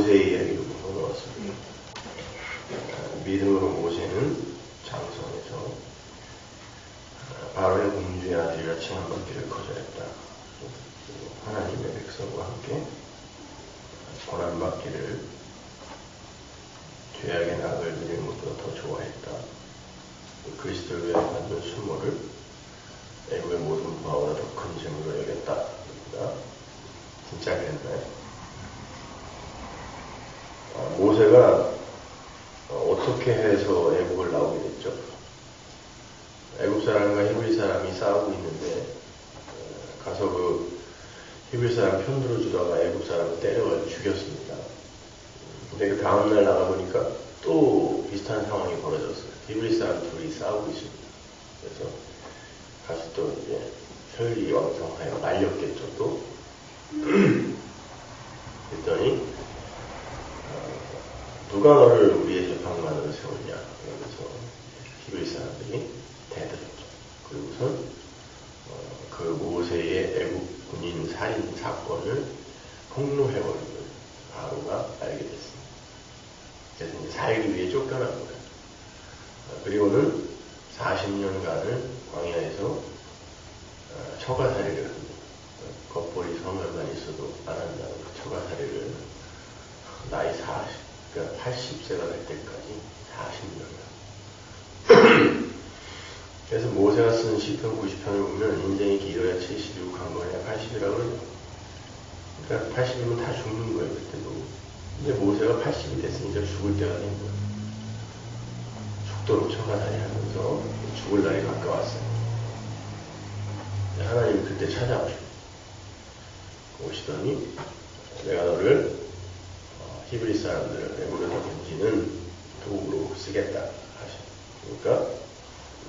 모세 이야기로 넘어왔습니다. 믿음으로 모세는 장성에서 바로의 공주의 아들이라 칭함 받기를 거절했다. 하나님의 백성과 함께 고난받기를 죄악의 낙을 드리는 것보다 더 좋아했다. 그리스도를 위하여 받는 수모를 애국의 모든 부하보다 더 큰 재물로 여겼다. 진짜 그랬나요? 모세가 어떻게 해서 애국을 나오게 됐죠? 애국 사람과 히브리 사람이 싸우고 있는데 가서 그 히브리 사람 편들어 주다가 애국 사람을 때려가지고 죽였습니다. 근데 그 다음날 나가보니까 또 비슷한 상황이 벌어졌어요. 히브리 사람 둘이 싸우고 있습니다. 그래서 가서 또 이제 혈기왕성하여 말렸겠죠, 또. 그랬더니 누가 너를 우리의 재판관으로 세우냐? 그러면서 히브리 사람들이 대들었죠. 그리고선 그 모세의 애국 군인 살인 사건을 폭로해버린 걸 바로가 알게 됐습니다. 그래서 이제 살기 위해 쫓겨난 거예요. 그리고는 40년간을 광야에서 처가살이를 합니다. 겉벌이 성을만 있어도 안 한다는 그 처가살이를 나이 80, 그러니까 80세가 될 때까지 40년간. 그래서 모세가 쓴 시편 90편을 보면 인생이 길어야 76, 강건해야 80이라고 그러죠. 그러니까 80이면 다 죽는 거예요, 그때도. 근데 모세가 80이 됐으니까 죽을 때가 된 거예요. 죽도록 처가살이 하면서 죽을 날이 가까웠어요. 하나님이 그때 오시더니 내가 너를 히브리 사람들을 애국에서 던지는 도구로 쓰겠다 하시고, 그러니까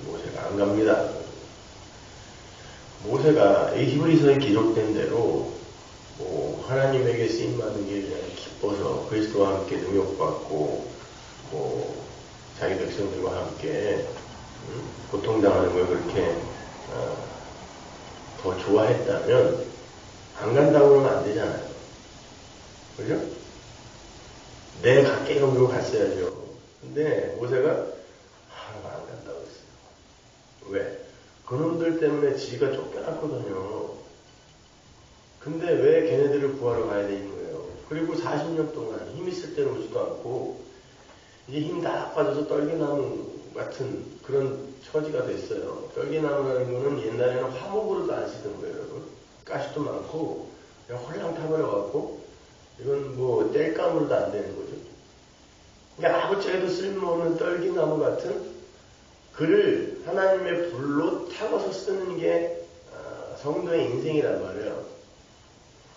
모세가 안 갑니다. 모세가 이 히브리서에 기록된 대로 뭐 하나님에게 쓰임받는 게 그냥 기뻐서 그리스도와 함께 능욕받고 뭐 자기 백성들과 함께 고통당하는 걸 그렇게 더 좋아했다면 안 간다고 하면 안 되잖아요. 그죠? 내 가까이 오기로 갔어야죠. 근데 모세가 안 간다고 했어요. 왜? 그놈들 때문에 지가 쫓겨났거든요. 근데 왜 걔네들을 구하러 가야 되는 거예요? 그리고 40년 동안 힘 있을 때는 오지도 않고 이제 힘 다 빠져서 떨기나무 같은 그런 처지가 됐어요. 떨기나무라는 거는 옛날에는 화목으로도 안 쓰던 거예요, 여러분. 가시도 많고 그냥 홀랑 타버려갖고 이건 뭐 땔감으로도 안 되는 거죠. 그러니까 아무짝에도 쓸모없는 떨기나무 같은 글을 하나님의 불로 타고서 쓰는 게 성도의 인생이란 말이에요.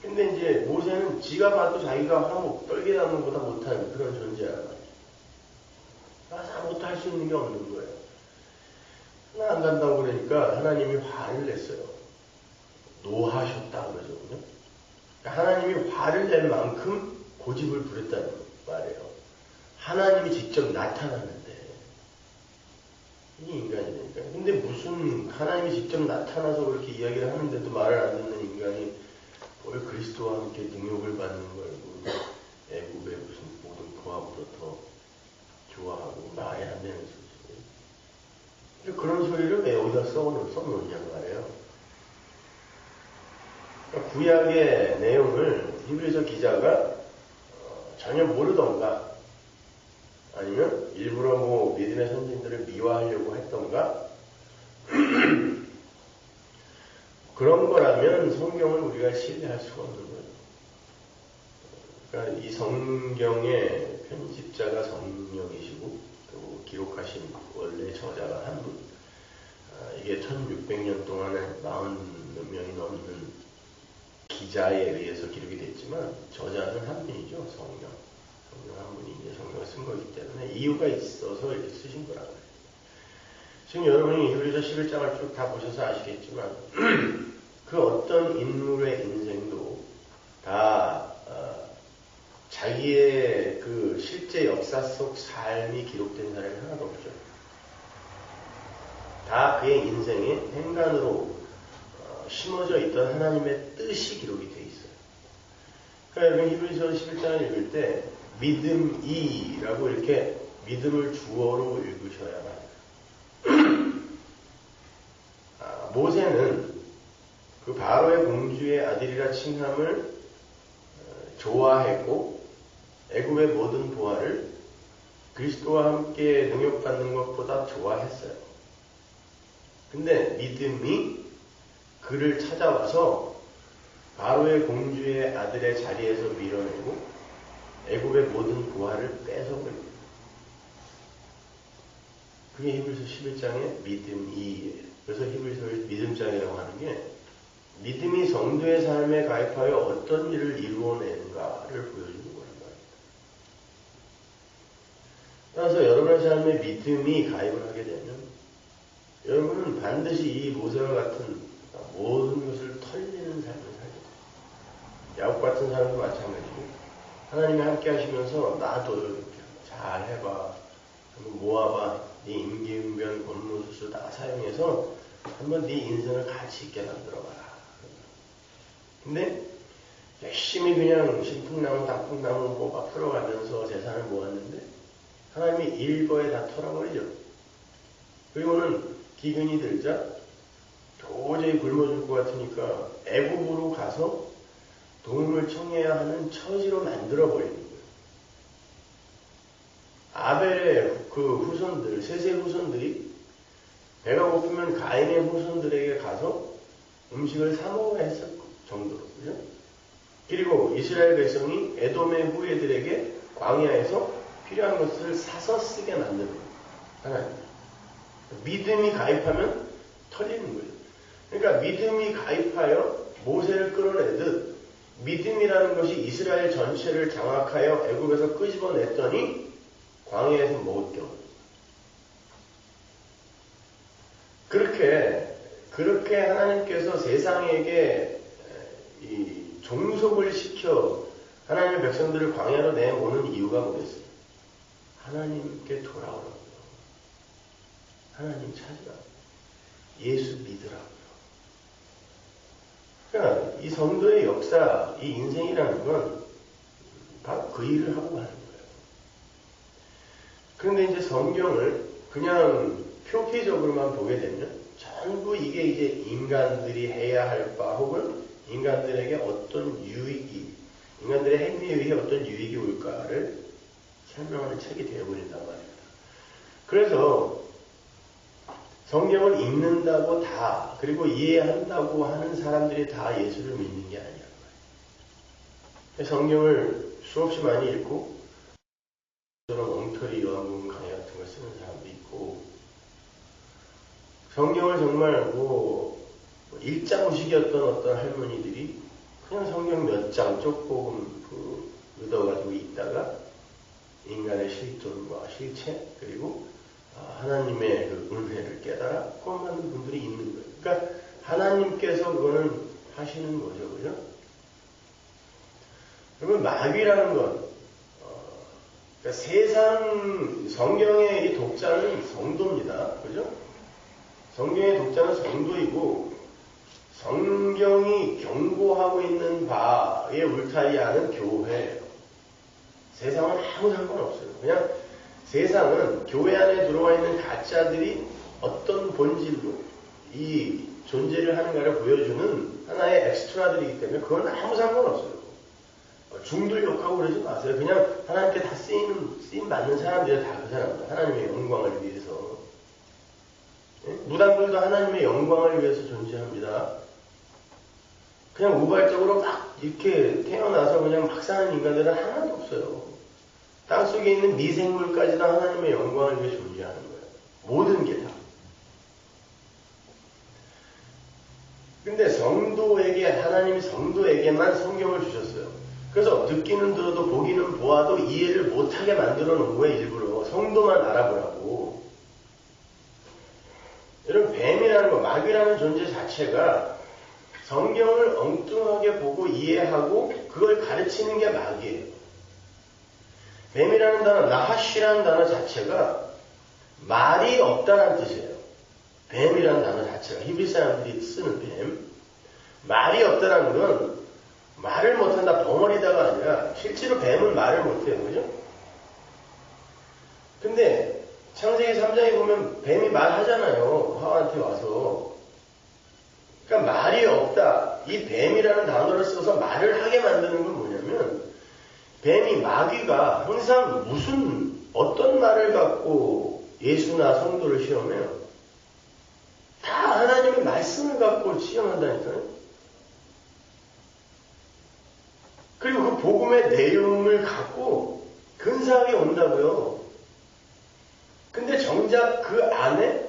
근데 이제 모세는 지가 봐도 자기가 화목, 떨기나무보다 못한 그런 존재란 말이에요. 그래서 아무것도 할 수 있는 게 없는 거예요. 하나 안 간다고 그러니까 하나님이 화를 냈어요. 노하셨다 그러죠. 그러니까 하나님이 화를 낼 만큼 고집을 부렸다는 말이에요. 하나님이 직접 나타났는데 이게 인간이니까. 근데 무슨 하나님이 직접 나타나서 그렇게 이야기를 하는데도 말을 안 듣는 인간이 뭘 그리스도와 함께 능욕을 받는 걸 애국의 무슨 모든 부하보다 더 좋아하고 말이 안 되는 소리. 그런 소리를 왜 여기다 써놓냐고 말이에요. 그러니까 구약의 내용을 히브리서 기자가 전혀 모르던가 아니면 일부러 뭐 믿음의 선진들을 미화하려고 했던가 그런 거라면 성경을 우리가 신뢰할 수가 없는 거예요. 그러니까 이 성경의 편집자가 성령이시고 또 기록하신 원래 저자가 한 분. 이게 1600년 동안에 40몇 명이 넘는 기자에 의해서 기록이 됐지만 저자는 한 분이죠. 성령 한 분이 이제 성경을 쓴 거기 때문에 이유가 있어서 이렇게 쓰신 거라고 해요. 지금 여러분이 히브리서 11장을 쭉 다 보셔서 아시겠지만 그 어떤 인물의 인생도 다 자기의 그 실제 역사 속 삶이 기록된 사람이 하나도 없죠. 다 그의 인생에 행간으로 심어져 있던 하나님의 뜻이 기록이 돼 있어요. 그러니까 여러분 히브리서 11장을 읽을 때 믿음이라고 이렇게 믿음을 주어로 읽으셔야 합니다. 모세는 그 바로의 공주의 아들이라 칭함을 좋아했고 애굽의 모든 보화를 그리스도와 함께 능욕받는 것보다 좋아했어요. 근데 믿음이 그를 찾아와서 바로의 공주의 아들의 자리에서 밀어내고 애굽의 모든 보화를 뺏어버립니다. 그게 히브리서 11장의 믿음이에요. 그래서 히브리서를 믿음장이라고 하는 게 믿음이 성도의 삶에 가입하여 어떤 일을 이루어내는가를 보여주는 거란 말입니다. 따라서 여러분의 삶에 믿음이 가입을 하게 되면 여러분은 반드시 이 모세와 같은 모든 것을 털리는 삶을 살게 돼요. 야곱 같은 사람도 마찬가지고 하나님이 함께 하시면서 나도 이렇게 잘 해봐. 한번 모아봐. 네 임기응변, 권모술수 다 사용해서 한번 네 인생을 가치 있게 만들어봐라. 근데 열심히 그냥 신풍나무, 단풍나무 뭐가 풀어가면서 재산을 모았는데 하나님이 일거에 다 털어버리죠. 그리고는 기근이 들자 도저히 굶어 죽을 것 같으니까 애굽으로 가서 도움을 청해야 하는 처지로 만들어버리는 거예요. 아벨의 그 후손들, 셋의 후손들이 배가 고프면 가인의 후손들에게 가서 음식을 사 먹어야 했을 정도로, 그죠? 그리고 이스라엘 백성이 에돔의 후예들에게 광야에서 필요한 것을 사서 쓰게 만드는 거예요. 하나님. 믿음이 가입하면 털리는 거예요. 그러니까 믿음이 가입하여 모세를 끌어내듯 믿음이라는 것이 이스라엘 전체를 장악하여 애굽에서 끄집어냈더니 광야에서 먹을 경우. 그렇게 하나님께서 세상에게 이 종속을 시켜 하나님의 백성들을 광야로 내모는 이유가 뭐겠어요? 하나님께 돌아오라고요. 하나님 찾으라고요. 예수 믿으라고요. 그러니까 이 성도의 역사, 이 인생이라는 건 바로 그 일을 하고 가는 거예요. 그런데 이제 성경을 그냥 표피적으로만 보게 되면 전부 이게 이제 인간들이 해야 할 바 혹은 인간들에게 어떤 유익이, 인간들의 행위에 의해 어떤 유익이 올까를 설명하는 책이 되어버린단 말입니다. 그래서 성경을 읽는다고 다, 그리고 이해한다고 하는 사람들이 다 예수를 믿는 게 아니란 말이에요. 성경을 수없이 많이 읽고 저런 엉터리 요한복음 강의 같은 걸 쓰는 사람도 있고, 성경을 정말 일자무식이었던 어떤 할머니들이 그냥 성경 몇 장 조금 얻어가지고 있다가 인간의 실존과 실체 그리고 하나님의 그 은혜를 깨달아 구원받는 분들이 있는 거예요. 그러니까 하나님께서 그거는 하시는 거죠, 그죠? 그러면 마귀라는 건 그러니까 세상 성경의 이 독자는 성도입니다, 그죠? 성경의 독자는 성도이고 성경이 경고하고 있는 바에 울타리하는 교회예요. 세상은 아무 상관없어요. 그냥 세상은 교회 안에 들어와 있는 가짜들이 어떤 본질로 이 존재를 하는가를 보여주는 하나의 엑스트라들이기 때문에 그건 아무 상관없어요. 중들 욕하고 그러지 마세요. 그냥 하나님께 다 쓰임 받는 사람들이 다 그 사람들. 하나님의 영광을 위해서. 무당들도 하나님의 영광을 위해서 존재합니다. 그냥 우발적으로 막 이렇게 태어나서 그냥 막 사는 인간들은 하나도 없어요. 땅속에 있는 미생물까지도 하나님의 영광을 위해 존재하는 거예요. 모든 게 다. 근데 성도에게, 하나님이 성도에게만 성경을 주셨어요. 그래서 듣기는 들어도 보기는 보아도 이해를 못하게 만들어 놓은 거예요, 일부러. 성도만 알아보라고. 여러분, 뱀이라는 거, 마귀라는 존재 자체가 성경을 엉뚱하게 보고 이해하고 그걸 가르치는 게 마귀예요. 뱀이라는 단어, 나하시라는 단어 자체가 말이 없다는 뜻이에요. 뱀이라는 단어 자체가, 히브리 사람들이 쓰는 뱀. 말이 없다는 건 말을 못한다, 벙어리다가 실제로 뱀은 말을 못해요. 그죠? 근데 창세기 3장에 보면 뱀이 말하잖아요. 하와한테 와서. 그러니까 말이 없다. 이 뱀이라는 단어를 써서 말을 하게 만드는 건 뭐냐면 뱀이 마귀가 항상 어떤 말을 갖고 예수나 성도를 시험해요. 다 하나님의 말씀을 갖고 시험한다니까요. 그리고 그 복음의 내용을 갖고 근사하게 온다고요. 근데 정작 그 안에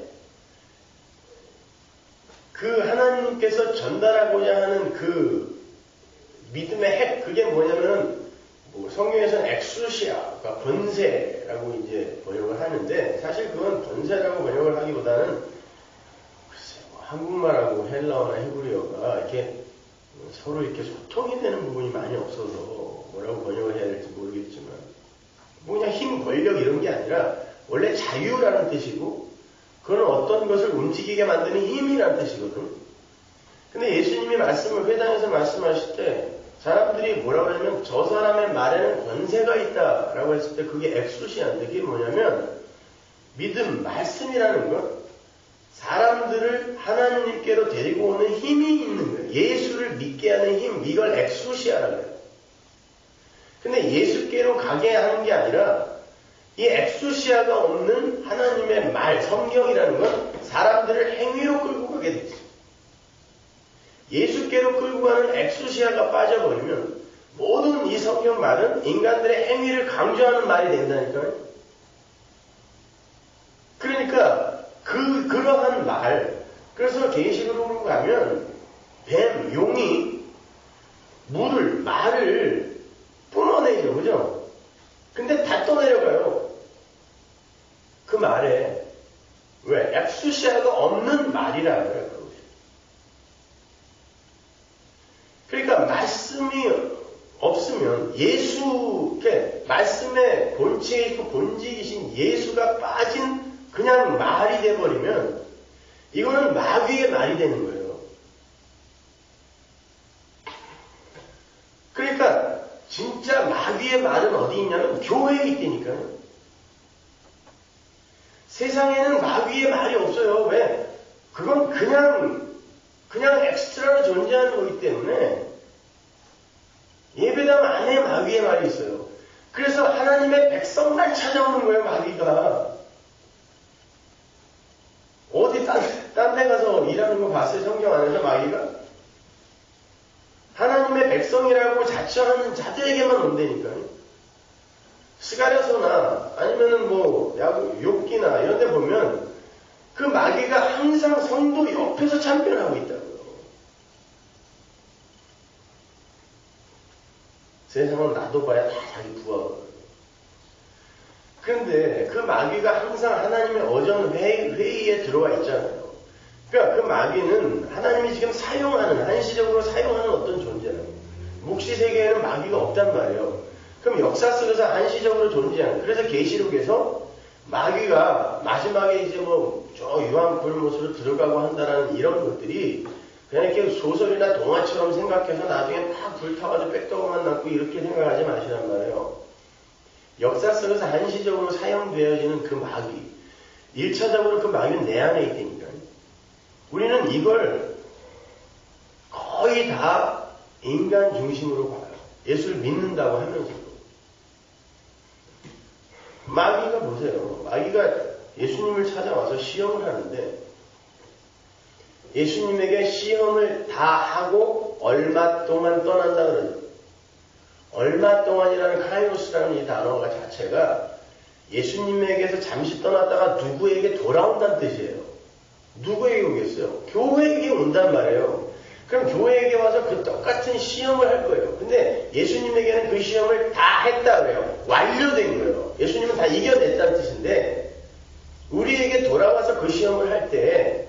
그 하나님께서 전달하고자 하는 그 믿음의 핵, 그게 뭐냐면은 성경에서는 엑수시아, 그러니까 권세라고 이제 번역을 하는데 사실 그건 권세라고 번역을 하기보다는 글쎄 한국말하고 헬라어나 히브리어가 이렇게 서로 이렇게 소통이 되는 부분이 많이 없어서 뭐라고 번역을 해야 될지 모르겠지만 그냥 힘, 권력 이런 게 아니라 원래 자유라는 뜻이고 그건 어떤 것을 움직이게 만드는 힘이라는 뜻이거든. 근데 예수님이 회당에서 말씀하실 때 사람들이 뭐라고 하냐면 저 사람의 말에는 권세가 있다라고 했을 때 그게 엑수시아인데 그게 뭐냐면 믿음, 말씀이라는 것 사람들을 하나님께로 데리고 오는 힘이 있는 거예요. 예수를 믿게 하는 힘, 이걸 엑수시아라고 해요. 근데 예수께로 가게 하는 게 아니라 이 엑수시아가 없는 하나님의 말, 성경이라는 건 사람들을 행위로 끌고 가게 돼 있어요. 예수께로 끌고 가는 엑수시아가 빠져버리면 모든 이 성경 말은 인간들의 행위를 강조하는 말이 된다니까요. 그러니까 그러한 말, 그래서 계시록으로 가면 뱀, 용이 말을 뿜어내죠. 그죠? 근데 다 떠내려가요. 그 말에 왜? 엑수시아가 없는 말이라는 거예요. 그러니까 말씀이 없으면 말씀의 본체에 있고 본질이신 예수가 빠진 그냥 말이 돼버리면 이거는 마귀의 말이 되는 거예요. 그러니까 진짜 마귀의 말은 어디 있냐면 교회에 있다니까요. 세상에는 마귀의 말이 없어요. 왜? 그건 그냥 엑스트라로 존재하는 거기 때문에 예배당 안에 마귀의 말이 있어요. 그래서 하나님의 백성만 찾아오는 거예요, 마귀가. 어디 딴 데 가서 일하는 거 봤어요, 성경 안에서 마귀가? 하나님의 백성이라고 자처하는 자들에게만 온다니까요. 스가랴서나 아니면은 욥기나 이런 데 보면 그 마귀가 항상 성도 옆에서 참견하고 있다고요. 세상은 나도 봐야 다 자기 부하거든요. 그런데 그 마귀가 항상 하나님의 어전 회의에 들어와 있잖아요. 그러니까 그 마귀는 하나님이 지금 한시적으로 사용하는 어떤 존재라고. 묵시 세계에는 마귀가 없단 말이에요. 그럼 역사 속에서 한시적으로 존재하는. 그래서 계시록에서 마귀가 마지막에 이제 저 유황 불못으로 들어가고 한다라는 이런 것들이 그냥 이렇게 소설이나 동화처럼 생각해서 나중에 막 불타가지고 빽떡만 남고 이렇게 생각하지 마시란 말이에요. 역사 속에서 한시적으로 사용되어지는 그 마귀. 1차적으로 그 마귀는 내 안에 있다니까요. 우리는 이걸 거의 다 인간 중심으로 봐요. 예수를 믿는다고 하면서도. 마귀가 보세요. 마귀가 예수님을 찾아와서 시험을 하는데 예수님에게 시험을 다 하고 얼마 동안 떠난다 그러죠. 얼마 동안이라는 카이로스라는 이 단어가 자체가 예수님에게서 잠시 떠났다가 누구에게 돌아온다는 뜻이에요. 누구에게 오겠어요? 교회에게 온단 말이에요. 그럼 교회에게 와서 그 똑같은 시험을 할 거예요. 근데 예수님에게는 그 시험을 다 했다 그래요. 완료된 거예요. 예수님은 다 이겨냈다는 뜻인데 우리에게 돌아와서 그 시험을 할 때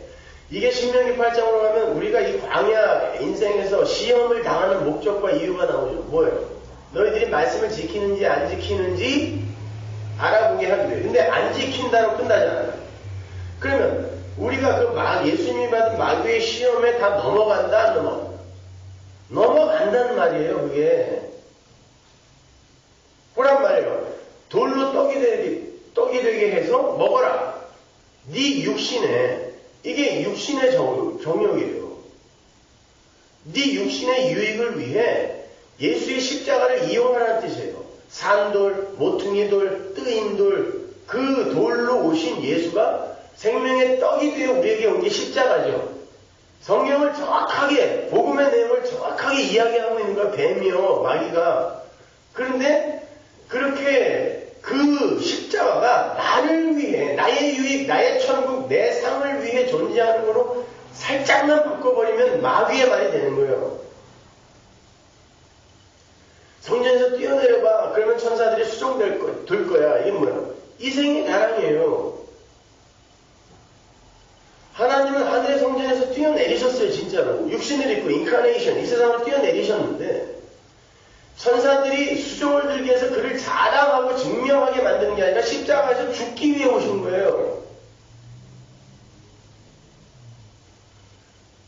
이게 신명기 8장으로 가면 우리가 이 광야 인생에서 시험을 당하는 목적과 이유가 나오죠. 뭐예요? 너희들이 말씀을 지키는지 안 지키는지 알아보게 하기 위해. 근데 안 지킨다로 끝나잖아요. 그러면 우리가 예수님이 받은 마귀의 시험에 다 넘어간다, 안 넘어간다? 넘어간다는 말이에요, 그게. 해서 먹어라. 네 육신에, 이게 육신의 정욕이에요. 네 육신의 유익을 위해 예수의 십자가를 이용하라는 뜻이에요. 산돌, 모퉁이돌, 뜨인돌, 그 돌로 오신 예수가 생명의 떡이 되어 우리에게 온 게 십자가죠. 성경을 정확하게, 복음의 내용을 정확하게 이야기하고 있는 거야, 뱀이요, 마귀가. 그런데 그렇게 그 십자가가 나를 위해, 나의 유익, 나의 천국, 내 상을 위해 존재하는 거로 살짝만 바꿔버리면 마귀의 말이 되는 거예요. 성전에서 뛰어내려봐. 그러면 천사들이 수종될 거야. 이게 뭐야? 이생의 자랑이에요. 하나님은 하늘의 성전에서 뛰어내리셨어요, 진짜로. 육신을 입고, 인카네이션, 이 세상을 뛰어내리셨는데, 천사들이 수종을 들게 해서 그를 자랑하고 증명하게 만드는 게 아니라 십자가에서 죽기 위해 오신 거예요.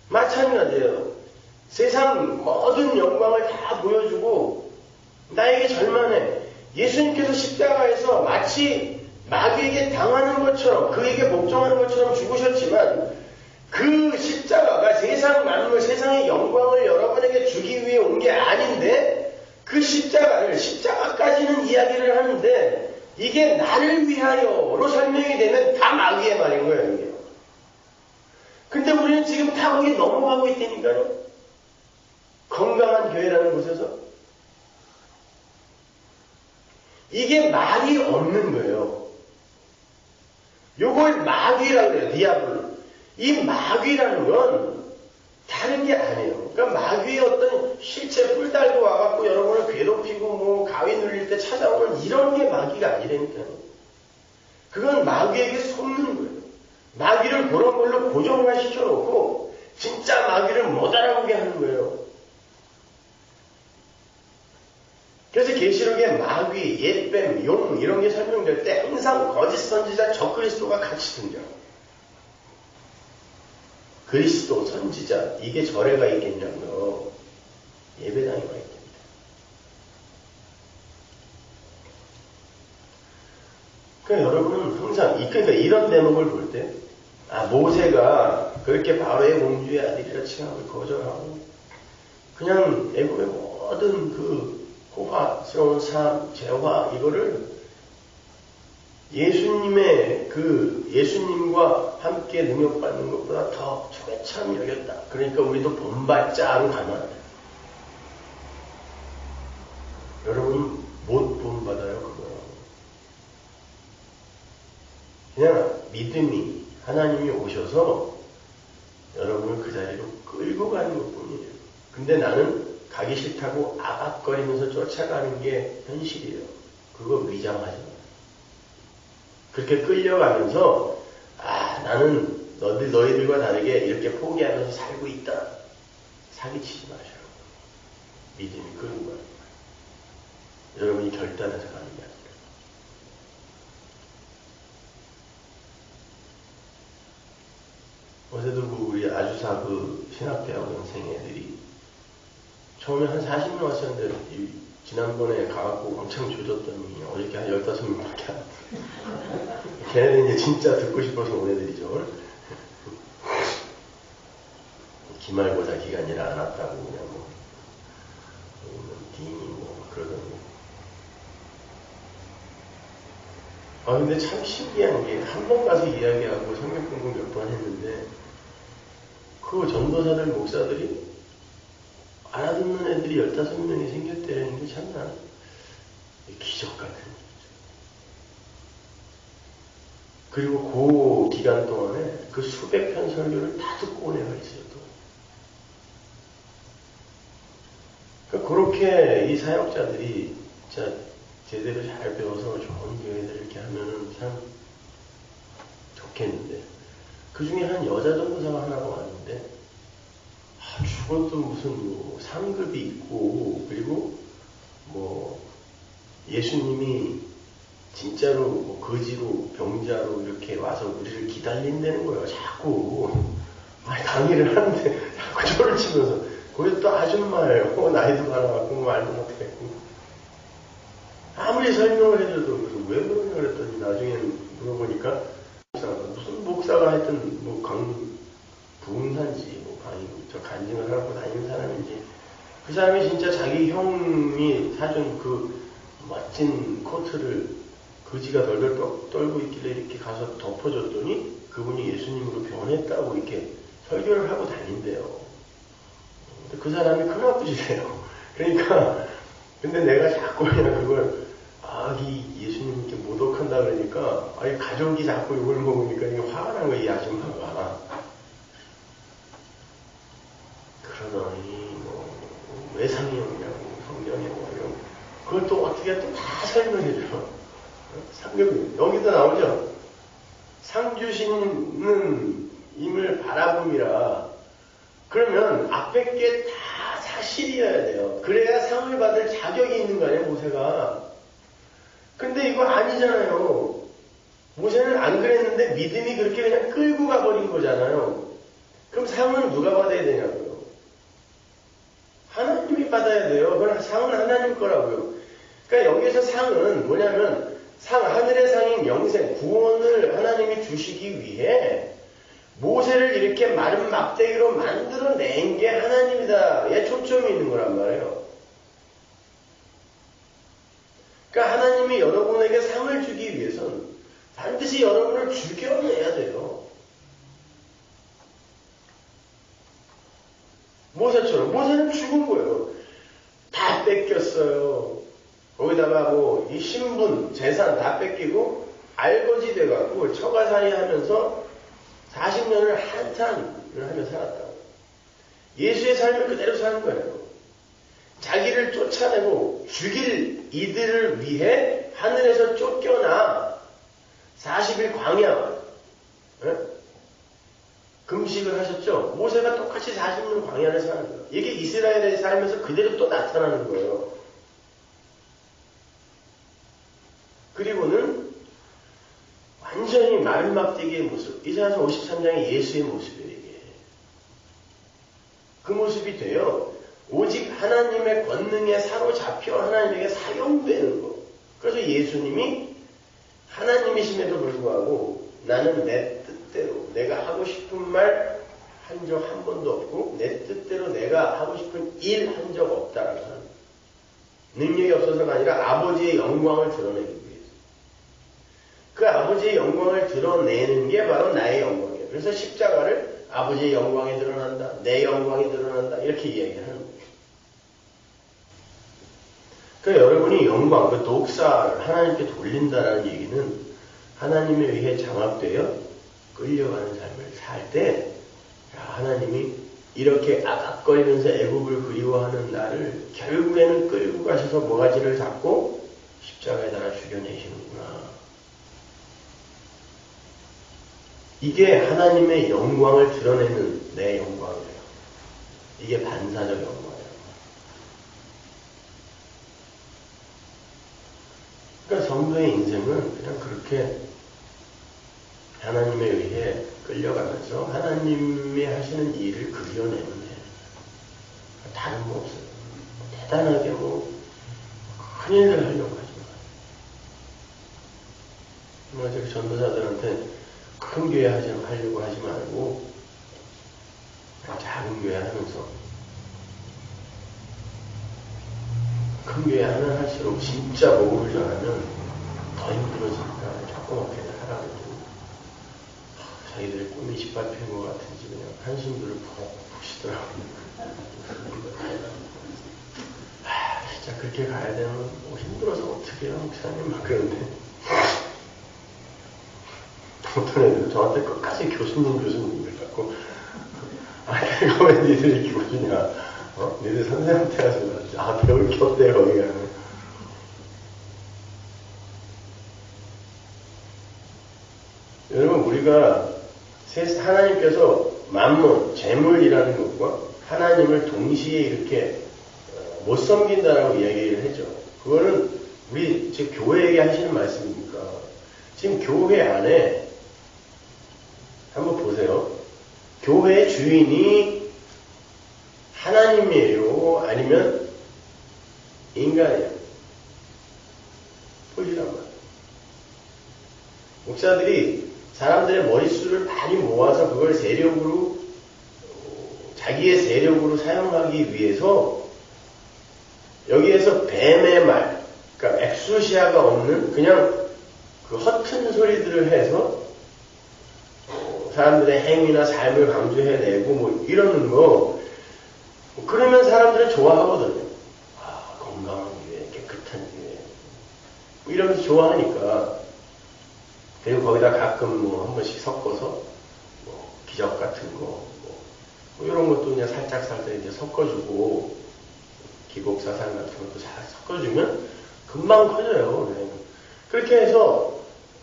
마찬가지예요. 세상 모든 영광을 다 보여주고 나에게 절만해. 예수님께서 십자가에서 마치 마귀에게 당하는 것처럼, 그에게 복종하는 것처럼 죽으셨지만 그 십자가가 세상 만물, 세상의 영광을 여러분에게 주기 위해 온 게 아닌데, 그 십자가까지는 이야기를 하는데 이게 나를 위하여로 설명이 되면 다 마귀의 말인 거예요, 이게. 근데 우리는 지금 다 거기 넘어가고 있다니까요. 건강한 교회라는 곳에서. 이게 말이 없는 거예요. 요걸 마귀라고 그래요, 디아블로. 이 마귀라는 건 다른 게 아니에요. 그러니까 마귀의 어떤 실체 뿔 달고 와갖고 여러분을 괴롭히고 뭐 가위 눌릴 때 찾아오는 이런 게 마귀가 아니라니까요. 그건 마귀에게 속는 거예요. 마귀를 그런 걸로 고정화 시켜놓고 진짜 마귀를 못 알아보게 하는 거예요. 그래서 계시록에 마귀, 옛뱀, 용 이런 게 설명될 때 항상 거짓 선지자, 적그리스도가 같이 등장해요. 그리스도, 선지자, 이게 절에가 있겠냐고요. 예배당에 가 있겠습니다. 그러니까 여러분은 항상, 그러니까 이런 대목을 볼 때, 모세가 그렇게 바로의 공주의 아들이라 칭함을 거절하고, 그냥 애국의 모든 그 호화스러운 삶, 재화, 이거를 예수님과 함께 능력받는 것보다 더 초대처럼 여겼다. 그러니까 우리도 본받자로 가면 안 돼. 여러분 못 본받아요, 그거. 그냥 믿음이 하나님이 오셔서 여러분을 그 자리로 끌고 가는 것 뿐이에요. 근데 나는 가기 싫다고 아박거리면서 쫓아가는 게 현실이에요. 그거 위장하지 마요. 그렇게 끌려가면서 나는 너희들과 다르게 이렇게 포기하면서 살고 있다. 사기치지 마셔요. 믿음이 끌고 가는 거예요. 여러분이 결단해서 가는 게 아니라. 어제도 우리 아주사 신학대학원생 애들이 처음에 한 40명 왔었는데 지난번에 가갖고 엄청 조졌더니 어저께 한 15명밖에 안 왔어요. 걔네들 이제 진짜 듣고 싶어서 온 애들이죠. 기말고사 기간이라 안 왔다고 그냥 딩이 그러더니. 근데 참 신기한 게 한 번 가서 이야기하고 성경 공부 몇 번 했는데 그 전도사들 목사들이 알아듣는 애들이 15명이 생겼다는 게 참나 기적 같은 일이죠. 그리고 그 기간 동안에 그 수백 편 설교를 다 듣고 온 애가 있어요. 또. 그러니까 그렇게 이 사역자들이 진짜 제대로 잘 배워서 좋은 교회들 이렇게 하면은 참 좋겠는데, 그 중에 한 여자 전도사가 하나가 왔는데 죽어도 무슨 상급이 있고, 그리고 예수님이 진짜로 거지로 병자로 이렇게 와서 우리를 기다린다는 거예요. 자꾸 강의를 하는데 자꾸 저를 치면서, 거기 또 아줌마예요. 나이도 많아갖고 말도 못했고, 아무리 설명을 해줘도 왜 그러냐 그랬더니 나중에는 물어보니까 무슨 목사가 하여튼 뭐 부흥산지 뭐 저 간증을 하고 다니는 사람인지 그 사람이 진짜 자기 형이 사준 그 멋진 코트를 그지가 덜덜 떨고 있길래 이렇게 가서 덮어줬더니 그분이 예수님으로 변했다고 이렇게 설교를 하고 다닌대요. 근데 그 사람이 큰아버지래요. 그러니까 근데 내가 자꾸 그냥 그걸 이 예수님께 모독한다 그러니까 아니 가족이 자꾸 욕을 먹으니까 이게 화가 난 거야 이 아줌마가. 그러더니 뭐 외상이 없냐고 성경에 뭐 그걸 또 어떻게 또 다 설명해줘. 여기도 나오죠. 상 주시는 임을 바라봄이라. 그러면 앞에 게 다 사실이어야 돼요. 그래야 상을 받을 자격이 있는 거 아니에요, 모세가. 근데 이거 아니잖아요. 모세는 안 그랬는데 믿음이 그렇게 그냥 끌고 가버린 거잖아요. 그럼 상은 누가 받아야 되냐고요. 하나님이 받아야 돼요. 그럼 상은 하나님 거라고요. 그러니까 여기서 상은 뭐냐면 하늘의 상인 영생, 구원을 하나님이 주시기 위해 모세를 이렇게 마른 막대기로 만들어낸 게 하나님이다에 초점이 있는 거란 말이에요. 그러니까 하나님이 여러분에게 상을 주기 위해서는 반드시 여러분을 죽여내야 돼요. 모세처럼. 모세는 죽은 거예요. 다 뺏겼어요. 거기다가 뭐 이 신분, 재산 다 뺏기고 알거지 돼갖고 처가살이 하면서 40년을 한탄을 하며 살았다. 예수의 삶을 그대로 사는 거예요. 자기를 쫓아내고 죽일 이들을 위해 하늘에서 쫓겨나 40일 광야 금식을 하셨죠. 모세가 똑같이 40년 광야를 사는 거예요. 이게 이스라엘에 살면서 그대로 또 나타나는 거예요. 그리고는 완전히 마른 막대기의 모습. 이사야서 53장의 예수의 모습이에요. 이게. 그 모습이 돼요. 오직 하나님의 권능에 사로잡혀 하나님에게 사용되는 거. 그래서 예수님이 하나님이심에도 불구하고 나는 내 뜻대로 내가 하고 싶은 말 한 적 한 번도 없고 내 뜻대로 내가 하고 싶은 일 한 적 없다라고 하는 거예요. 능력이 없어서가 아니라 아버지의 영광을 드러내기 위해서. 그 아버지의 영광을 드러내는 게 바로 나의 영광이에요. 그래서 십자가를 아버지의 영광이 드러난다, 내 영광이 드러난다 이렇게 이야기하는 거예요. 그러니까 여러분이 영광, 그 독사를 하나님께 돌린다는 얘기는 하나님에 의해 장악되어 끌려가는 삶을 살 때 하나님이 이렇게 아깝거리면서 애굽을 그리워하는 나를 결국에는 끌고 가셔서 모가지를 잡고 십자가에 달아 죽여내시는구나. 이게 하나님의 영광을 드러내는 내 영광이에요. 이게 반사적 영광이에요. 그러니까 성도의 인생은 그냥 그렇게 하나님에 의해 끌려가면서 하나님이 하시는 일을 그려내면 돼요. 다른 거 없어요. 대단하게 큰일을 하려고 하지 마요. 저기 전도사들한테 큰 교회 하려고 하지 말고 작은 교회 하면서 큰 교회 하면 할수록 진짜 목을 전하면 더 힘들어지니까 조그맣게 하라고 해도 자기들의 꿈이 짓밟힌 것 같은지 그냥 한숨들을 푹 쉬더라고요. 진짜 그렇게 가야 되면 힘들어서 어떻게 해요 목사님 막 그러는데 어떤 애들은 저한테 끝까지 교수님 갖고 내가 왜 니들이 교수냐 니들 선생한테 가서 배울 게 없대 거기 가면 여러분 우리가 하나님께서 만문, 재물이라는 것과 하나님을 동시에 이렇게 못 섬긴다라고 이야기를 했죠. 그거는 우리 지금 교회에게 하시는 말씀입니까? 지금 교회 안에 한번 보세요. 교회의 주인이 하나님이에요? 아니면 인간이에요? 보시란 말이에요. 목사들이 사람들의 머릿수를 많이 모아서 그걸 세력으로, 자기의 세력으로 사용하기 위해서 여기에서 뱀의 말, 그러니까 엑수시아가 없는 그냥 그 허튼 소리들을 해서 사람들의 행위나 삶을 강조해내고 뭐 이러는 거, 그러면 사람들은 좋아하거든요. 아, 건강한 기회, 깨끗한 기회. 뭐 이러면서 좋아하니까. 그리고 거기다 가끔 뭐 한 번씩 섞어서 뭐 기적 같은 거, 뭐 이런 것도 그냥 살짝 이제 섞어주고, 기복 사상 같은 것도 잘 섞어주면 금방 커져요. 네. 그렇게 해서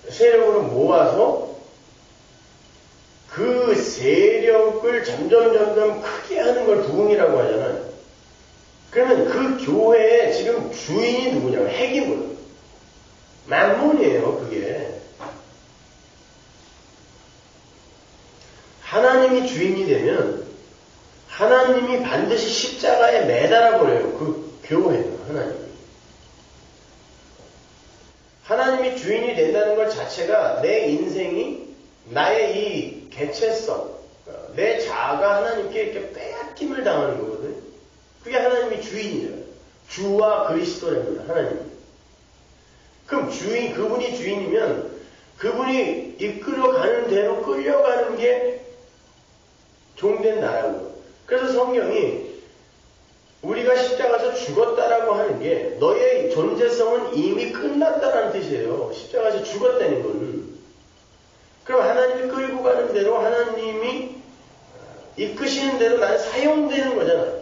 세력으로 모아서 그 세력을 점점 크게 하는 걸 부흥이라고 하잖아요. 그러면 그 교회의 지금 주인이 누구냐고, 핵이고요. 만몬이에요, 그게. 하나님이 주인이 되면 하나님이 반드시 십자가에 매달아 버려요. 그 교회는 하나님이 주인이 된다는 것 자체가 내 인생이 나의 이 개체성, 내 자아가 하나님께 이렇게 빼앗김을 당하는 거거든요. 그게 하나님이 주인이에요. 주와 그리스도랍니다. 하나님이. 그럼 그분이 주인이면 그분이 이끌어가는 대로 끌려가는 게 종된 나라고. 그래서 성경이 우리가 십자가에서 죽었다라고 하는 게 너의 존재성은 이미 끝났다라는 뜻이에요. 십자가에서 죽었다는 거는. 그럼 하나님이 끌고 가는 대로 하나님이 이끄시는 대로 나는 사용되는 거잖아요.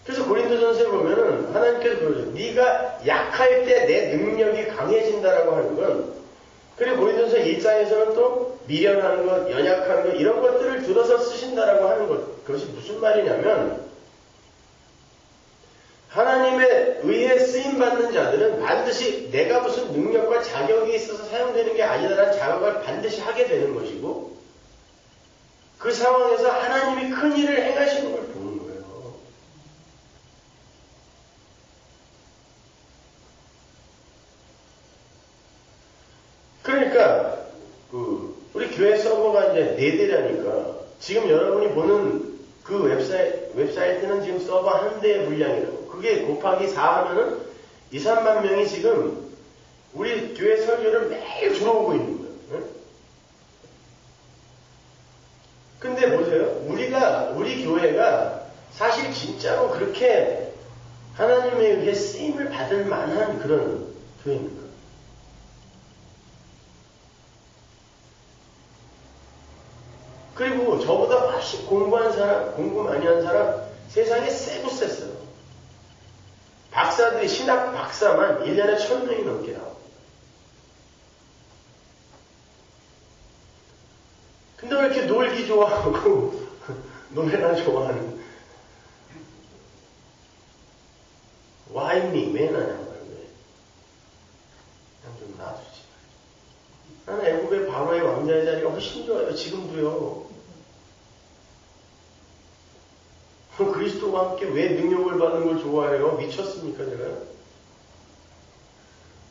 그래서 고린도전서에 보면은 하나님께서 그러죠. 네가 약할 때 내 능력이 강해진다라고 하는 건, 그리고 고린도전서 1장에서는 또 미련한 것, 연약한 것 이런 것들을 들어서 쓰신다라고 하는 것. 그것이 무슨 말이냐면 하나님의 의해 쓰임받는 자들은 반드시 내가 무슨 능력과 자격이 있어서 사용되는 게 아니다라는 자각을 반드시 하게 되는 것이고, 그 상황에서 하나님이 큰 일을 행하시는 걸 보는 거예요. 그러니까 우리 교회 서버가 이제 4대라니까 지금 여러분이 보는 그 웹사이트는 지금 서버 한 대의 분량이라고. 그게 곱하기 4 하면은 2, 3만 명이 지금 우리 교회 설교를 매일 들어오고 있는 거예요. 응? 근데 보세요. 우리 교회가 사실 진짜로 그렇게 하나님에 의해 쓰임을 받을 만한 그런 교회입니까? 그리고 저보다 훨씬 공부 많이 한 사람 세상에 세고 셌어요. 박사들이, 신학 박사만 1년에 1000명이 넘게 나옵니다. 근데 왜 이렇게 놀기 좋아하고 노래나 좋아하는 와인이 왜 나냐고. 그냥 좀 놔두지. 나는 애국의 바로의 왕자의 자리가 훨씬 좋아요. 지금도요. 그리스도와 함께 왜 능력을 받는 걸 좋아해요? 미쳤습니까, 제가?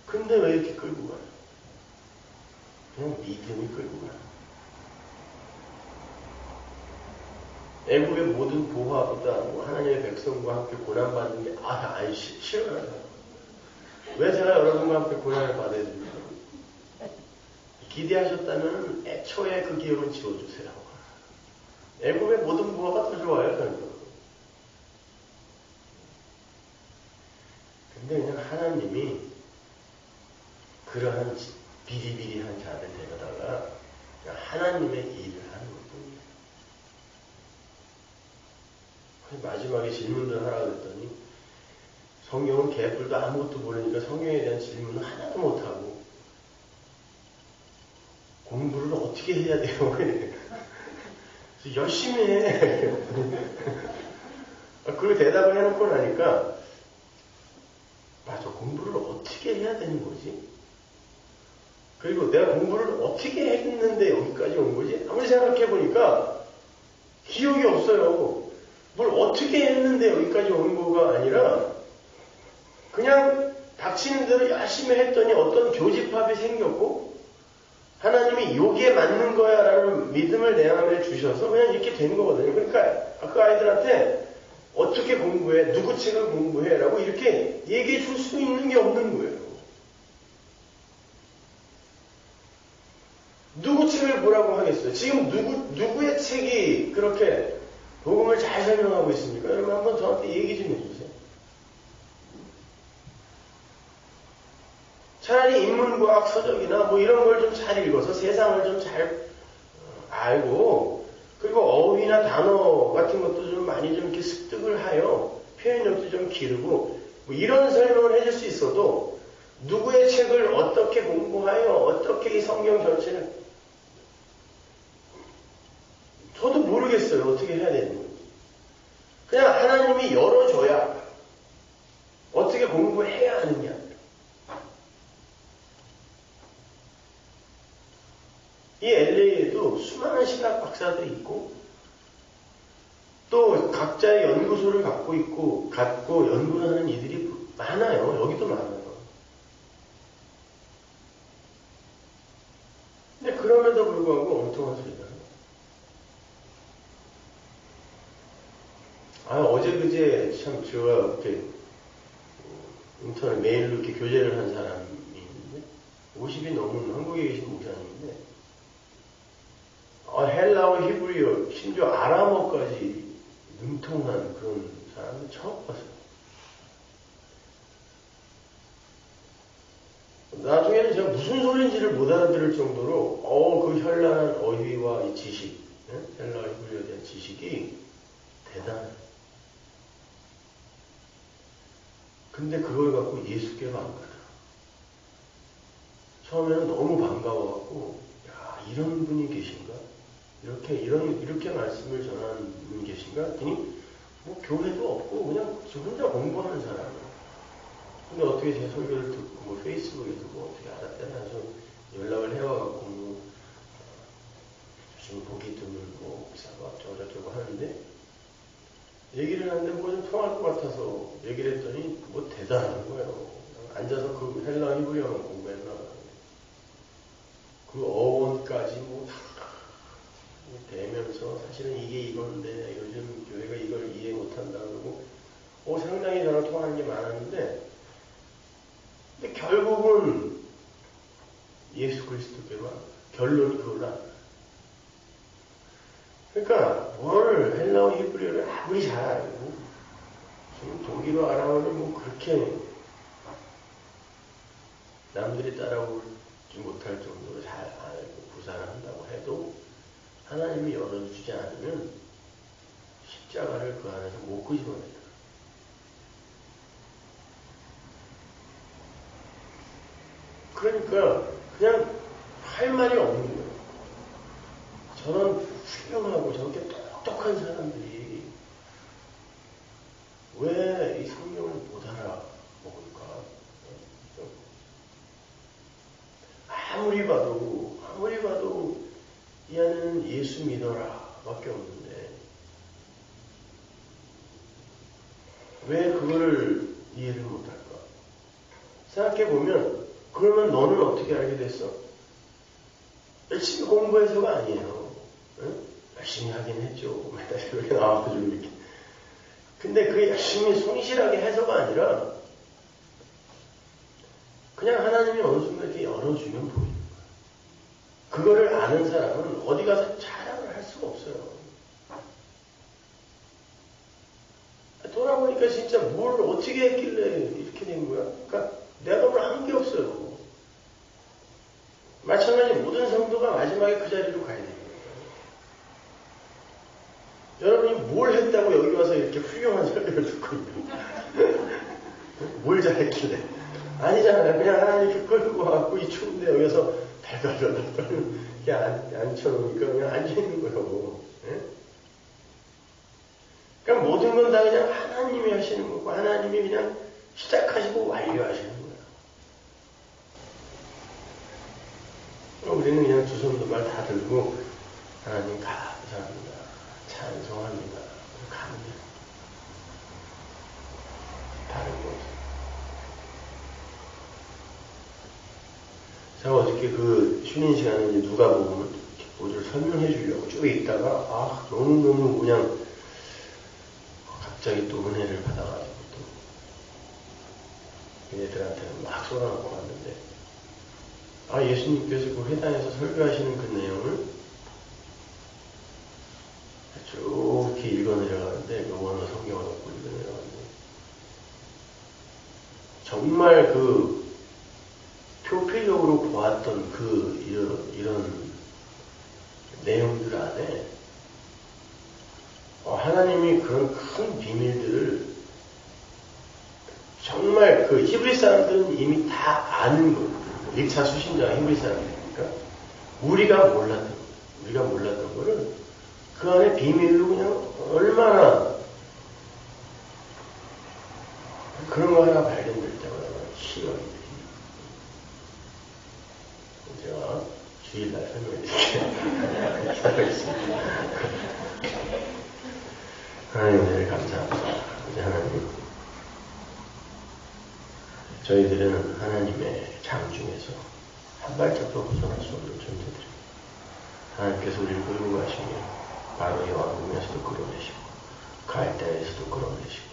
근데 왜 이렇게 끌고 가요? 그냥 믿음이 끌고 가요. 애국의 모든 보화보다 하나님의 백성과 함께 고난받는 게 싫어요. 왜 제가 여러분과 함께 고난을 받아야 됩니까? 기대하셨다면 애초에 그 기억은 지워주세요. 애국의 모든 보화가 더 좋아요, 저는. 근데 그냥 하나님이 그러한 비리비리한 자를 데려다가 그냥 하나님의 일을 하는 것뿐이에요. 마지막에 질문을 하라고 했더니 성경은 개뿔도 아무것도 모르니까 성경에 대한 질문은 하나도 못하고 공부를 어떻게 해야 돼요? 그래서 열심히 해. 그 대답을 해놓고 나니까 맞아, 공부를 어떻게 해야 되는 거지? 그리고 내가 공부를 어떻게 했는데 여기까지 온 거지? 아무리 생각해보니까 기억이 없어요. 뭘 어떻게 했는데 여기까지 온 거가 아니라 그냥 닥치는 대로 열심히 했더니 어떤 교집합이 생겼고 하나님이 여기에 맞는 거야 라는 믿음을 내 안에 주셔서 그냥 이렇게 된 거거든요. 그러니까 그 아이들한테 어떻게 공부해? 누구 책을 공부해? 라고 이렇게 얘기해 줄 수 있는 게 없는 거예요. 누구 책을 보라고 하겠어요? 지금 누구의 책이 그렇게 복음을 잘 설명하고 있습니까? 여러분 한번 저한테 얘기 좀 해주세요. 차라리 인문과학 서적이나 뭐 이런 걸 좀 잘 읽어서 세상을 좀 잘 알고 그리고 어휘나 단어 같은 것도 좀 많이 좀 이렇게 습득을 하여 표현력도 좀 기르고 뭐 이런 설명을 해줄 수 있어도 누구의 책을 어떻게 공부하여 어떻게 이 성경 전체를 저도 모르겠어요. 어떻게 해야 되는지. 그냥 하나님이 열어줘야 어떻게 공부해야 하느냐. 이 LA에도 수많은 신학 박사들이 있고 또 각자의 연구소를 갖고 연구를 하는 이들이 많아요. 여기도 많아요. 근데 그럼에도 불구하고 엉뚱한 소리가 어제 그제 참 제가 이렇게 인터넷 메일로 이렇게 교제를 한 사람이 있는데 50이 넘은 한국에 계신 목사님인데 헬라어, 히브리어, 심지어 아람어까지 능통한 그런 사람을 처음 봤어요. 나중에는 제가 무슨 소리인지를 못 알아들을 정도로 그 현란한 어휘와 이 지식, 헬라어, 히브리어에 대한 지식이 대단해요. 근데 그걸 갖고 예수께 간 거다. 처음에는 너무 반가워갖고, 야, 이런 분이 계신가? 이렇게 말씀을 전하는 분이 계신가? 했더니, 뭐, 교회도 없고, 그냥 저 혼자 공부하는 사람이에요. 근데 어떻게 제 설교를 듣고, 뭐, 페이스북에 듣고, 어떻게 알았대나 해서 연락을 해와갖고, 뭐, 좀 보기 드물고, 목사가 어쩌고저쩌고 하는데, 얘기를 하는데 뭐 좀 통할 것 같아서 얘기를 했더니 뭐 대단한 거예요. 앉아서 그 헬라 히브리어만 공부했나 봐요. 그 어원까지 뭐 다 대면서 사실은 이게 이건데 요즘 교회가 이걸 이해 못한다 그러고 상당히 저랑 통하는 게 많았는데 근데 결국은 예수 그리스도께만 결론이 그거다. 그러니까 뭘 헬라어 히브리어를 아무리 잘 알고 지금 독일어 아람어를 뭐 그렇게 남들이 따라오지 못할 정도로 잘 알고 구사를 한다고 해도 하나님이 열어주지 않으면 십자가를 그 안에서 못 끄집어내요. 그러니까 그냥 할 말이 없는 거예요. 저런 훌륭하고 저렇게 똑똑한 사람들이 왜 이 성경을 못 알아먹을까? 아무리 봐도 이 안에는 예수 믿어라 밖에 없는데 왜 그거를 이해를 못할까? 생각해보면 그러면 너는 어떻게 알게 됐어? 열심히 공부해서가 아니에요. 응? 열심히 하긴 했죠. 맨날 이렇게 나와가지고 이렇게. 근데 그 열심히 성실하게 해서가 아니라 그냥 하나님이 어느 순간 이렇게 열어주면 보이는 거예요. 그거를 아는 사람은 어디 가서 자랑을 할 수가 없어요. 돌아보니까 진짜 뭘 어떻게 했길래 이렇게 된 거야? 그러니까 내가 뭘 한 게 없어요. 마찬가지 모든 성도가 마지막에 그 자리로 가야 됩니다. 여러분이 뭘 했다고 여기 와서 이렇게 훌륭한 설교를 듣고 있는 뭘 잘했길래? 아니잖아요. 그냥 하나님 이렇게 끌고 와갖고 이 추운데 여기서 달달달달 이렇게 앉혀놓으니까 그냥 앉아있는 거라고. 예? 그러니까 모든 건 다 그냥 하나님이 하시는 거고 하나님이 그냥 시작하시고 완료하시는 거예요. 우리는 그냥 두 손도 말 다 들고 하나님 감사합니다. 찬송합니다. 가면 돼요. 다른 거 없어요. 제가 어저께 그 쉬는 시간에 이제 누가 보면 모두를 설명해 주려고 쭉 읽다가, 아, 너무너무 그냥 갑자기 또 은혜를 받아가지고 또 얘들한테는 막 쏟아놓고 왔는데, 아, 예수님께서 그 회당에서 설교하시는 그 내용을 쭉 이렇게 읽어 내려가는데, 그 원어 성경을 갖고 읽어 내려가는데, 정말 그 표피적으로 보았던 그 이런 내용들 안에 하나님이 그런 큰 비밀들을 정말 그 히브리 사람들은 이미 다 아는 거예요. 1차 수신자가 히브리 사람들이니까 우리가 몰랐던 거를 그 안에 비밀로 그냥 얼마나 그런 거 하나 발견될 때마다 희열이 돼요. 제가 주일날 설명해 드릴게요. 하나님 은혜를 감사합니다. 하나님, 저희들은 하나님의 장 중에서 한 발짝도 벗어날 수 없는 존재들입니다. 하나님께서 우리를 끌고 가시며 바로의 왕궁에서도 끌어내시고 갈대에서도 끌어내시고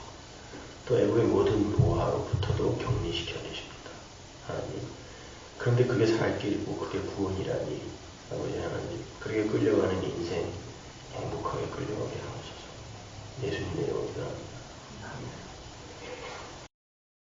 또 애국의 모든 노하로부터도 격리시켜내십니다. 하나님, 그런데 그게 살 길이고 그게 구원이라니 아버지 하나님, 그렇게 끌려가는 인생 행복하게 끌려가게 하옵소서. 예수님의 이름으로 기도합니다.